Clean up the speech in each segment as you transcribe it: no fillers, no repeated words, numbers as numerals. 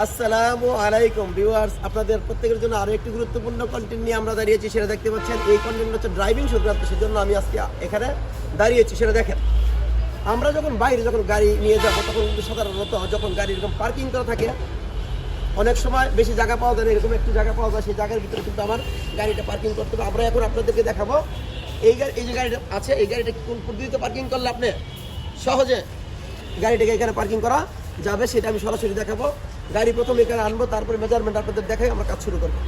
আসসালামু আলাইকুম ভিউয়ার্স, আপনাদের প্রত্যেকের জন্য আরো একটি গুরুত্বপূর্ণ কন্টেন্ট নিয়ে আমরা দাঁড়িয়েছি। সেটা দেখতে পাচ্ছেন, এই কন্টেন্ট হচ্ছে ড্রাইভিং সংক্রান্ত। সেজন্য আমি আজকে এখানে দাঁড়িয়েছি। সেটা দেখেন, আমরা যখন বাইরে গাড়ি নিয়ে যাবো, তখন কিন্তু সাধারণত যখন গাড়ি এরকম পার্কিং করা থাকে, অনেক সময় বেশি জায়গা পাওয়া যায় না, এরকম একটু জায়গা পাওয়া যায়। সেই জায়গার ভিতরে কিন্তু আমার গাড়িটা পার্কিং করতে হবে। আমরা এখন আপনাদেরকে দেখাবো এই যে গাড়িটা আছে, এই গাড়িটা কোন পদ্ধতিতে পার্কিং করলে আপনি সহজে গাড়িটাকে এখানে পার্কিং করা যাবে, সেটা আমি সরাসরি দেখাবো। গাড়ি প্রথমে এখানে আনবো, তারপরে মেজারমেন্ট আপনাদের দেখাই আমরা কাজ শুরু করবো।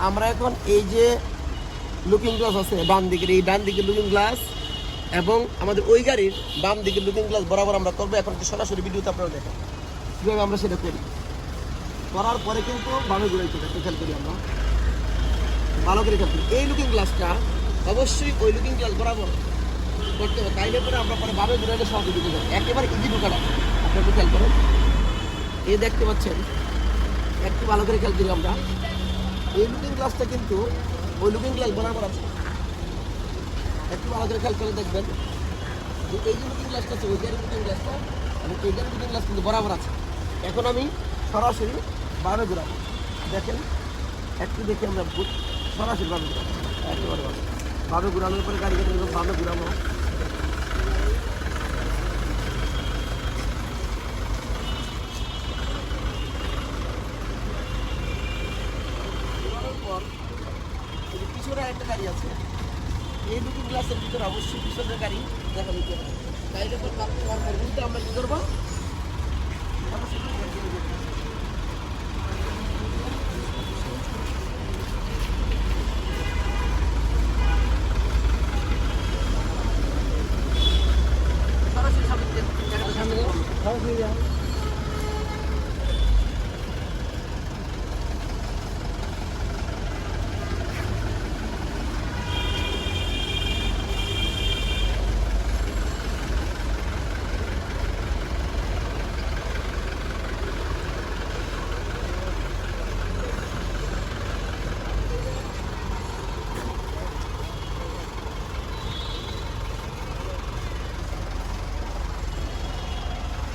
আমরা এখন এই যে লুকিং গ্লাস আছে বাম দিকের, এই ডান দিকের লুকিং গ্লাস এবং আমাদের ওই গাড়ির বাম দিকের লুকিং গ্লাস বরাবর আমরা করবো। এখন সরাসরি ভিডিওতে আপনারা দেখেন কীভাবে আমরা সেটা করি। করার পরে কিন্তু বামে ঘুরাইতে খেয়াল করি, আমরা ভালো করে খেয়াল করি। এই লুকিং গ্লাসটা অবশ্যই ওই লুকিং গ্লাস বরাবর করতে হবে, তাইলে পরে আমরা পরে বামে ঘুরাইলে সহজে ঢুকে যাবে। একেবারে ইজি ঢুকাটা আপনারা একটু খেয়াল করেন। এই দেখতে পাচ্ছেন, একটু ভালো করে খেয়াল করি আমরা। এই লুকিং গ্লাসটা কিন্তু ওই লুকিং গ্লাস বরাবর আছে। একটু ভালো করে খেয়াল করে দেখবেন যে এই যে লুকিং গ্লাসটা আছে, ওই গাড়ির লুকিং গ্লাসটা এবং এই গাড়ির লুকিং গ্লাস কিন্তু বরাবর আছে। এখন আমি সরাসরি বামে ঘুরাবো, দেখেন একটু দেখে আমরা সরাসরি বামে ঘুরাবো। একেবারে বামে ঘুরানোর পরে গাড়ি বামে ঘুরাবো। পিছনে একটা গাড়ি আছে, এই লুকিং গ্লাসের ভিতরে অবশ্যই পিছনের গাড়ি দেখা নিতে হবে। গাড়িটা কিন্তু আমরা কি করবো, সরাসরি সামনে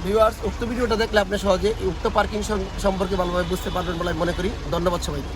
ভিউয়ার্স, উক্ত ভিডিওটা দেখলে আপনি সহজে উক্ত পার্কিং সম্পর্কে ভালোভাবে বুঝতে পারবেন বলে আমি মনে করি। ধন্যবাদ সবাইকে।